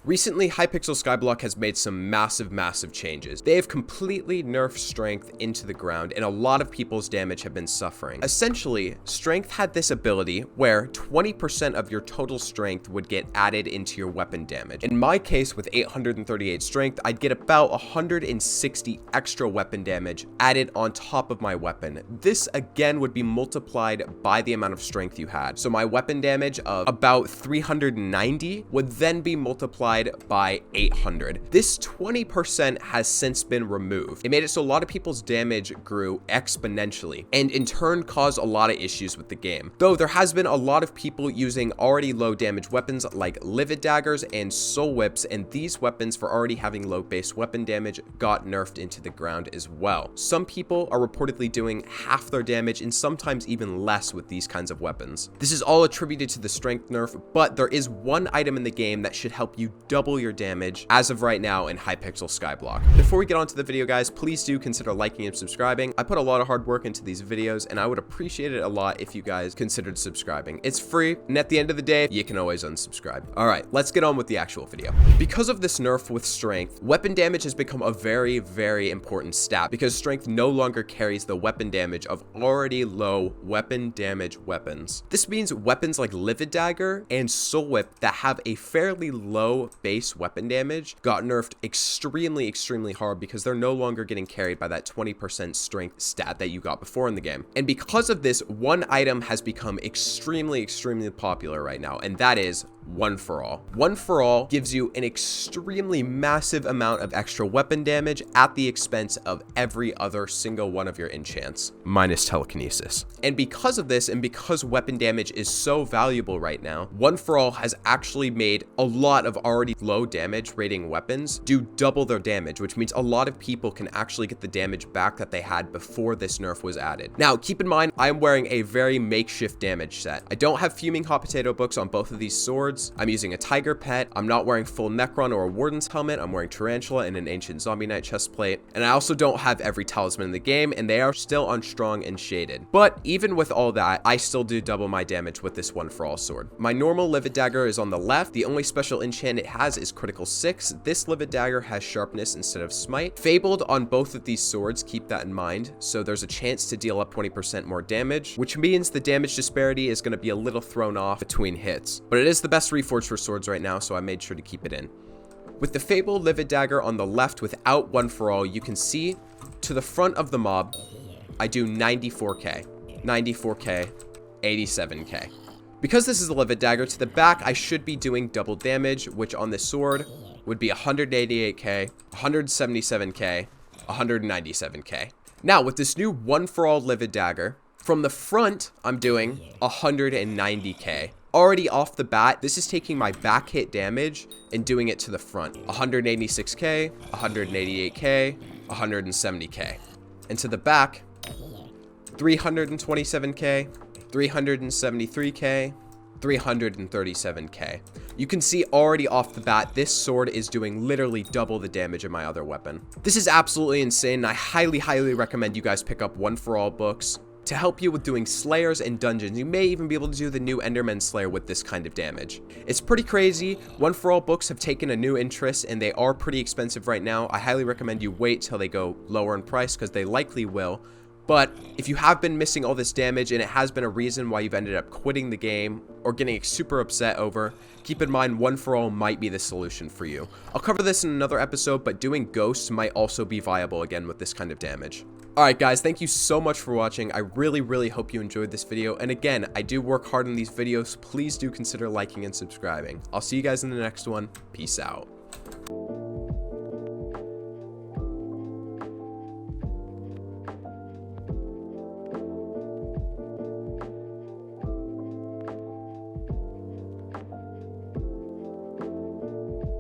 Recently, Hypixel Skyblock has made some massive changes. They have completely nerfed strength into the ground, and a lot of people's damage have been suffering. Essentially, strength had this ability where 20% of your total strength would get added into your weapon damage. In my case, with 838 strength, I'd get about 160 extra weapon damage added on top of my weapon. This again would be multiplied by the amount of strength you had. So my weapon damage of about 390 would then be multiplied by 800. This 20% has since been removed. It made it so a lot of people's damage grew exponentially and in turn caused a lot of issues with the game. Though there has been a lot of people using already low damage weapons like livid daggers and soul whips, and these weapons for already having low base weapon damage got nerfed into the ground as well. Some people are reportedly doing half their damage and sometimes even less with these kinds of weapons. This is all attributed to the strength nerf, but there is one item in the game that should help you double your damage as of right now in Hypixel Skyblock. Before we get on to the video, guys, please do consider liking and subscribing. I put a lot of hard work into these videos, and I would appreciate it a lot if you guys considered subscribing. It's free, and at the end of the day, you can always unsubscribe. All right, let's get on with the actual video. Because of this nerf with strength, weapon damage has become a very important stat because strength no longer carries the weapon damage of already low weapon damage weapons. This means weapons like livid dagger and soul whip that have a fairly low base weapon damage got nerfed extremely hard because they're no longer getting carried by that 20% strength stat that you got before in the game. And because of this, one item has become extremely popular right now, and that is One for All. One for All gives you an extremely massive amount of extra weapon damage at the expense of every other single one of your enchants, minus telekinesis. And because of this, and because weapon damage is so valuable right now, One for All has actually made a lot of already low damage rating weapons do double their damage, which means a lot of people can actually get the damage back that they had before this nerf was added. Now, keep in mind, I'm wearing a very makeshift damage set. I don't have Fuming Hot Potato books on both of these swords. I'm using a Tiger Pet. I'm not wearing full Necron or a Warden's helmet. I'm wearing Tarantula and an Ancient Zombie Knight chestplate. And I also don't have every talisman in the game, and they are still on Strong and Shaded. But even with all that, I still do double my damage with this One for All sword. My normal Livid Dagger is on the left. The only special enchant it has is Critical 6. This Livid Dagger has Sharpness instead of Smite. Fabled on both of these swords, keep that in mind. So there's a chance to deal up 20% more damage, which means the damage disparity is going to be a little thrown off between hits. But it is the best reforged for swords right now, so I made sure to keep it in. With the Fabled Livid Dagger on the left without One for All, you can see to the front of the mob, I do 94k, 87k. Because this is a Livid Dagger, to the back, I should be doing double damage, which on this sword would be 188k, 177k, 197k. Now, with this new One for All Livid Dagger, from the front, I'm doing 190k. Already off the bat, this is taking my back hit damage and doing it to the front. 186k, 188k, 170k. And to the back, 327k, 373k, 337k. You can see already off the bat, this sword is doing literally double the damage of my other weapon. This is absolutely insane, and I highly recommend you guys pick up One for All books to help you with doing slayers and dungeons. You may even be able to do the new Enderman slayer with this kind of damage. It's pretty crazy. One for All books have taken a new interest, and they are pretty expensive right now. I highly recommend you wait till they go lower in price, because they likely will. But if you have been missing all this damage and it has been a reason why you've ended up quitting the game or getting super upset over, keep in mind One for All might be the solution for you. I'll cover this in another episode, but doing ghosts might also be viable again with this kind of damage. Alright guys, thank you so much for watching. I really hope you enjoyed this video. And again, I do work hard on these videos. Please do consider liking and subscribing. I'll see you guys in the next one. Peace out.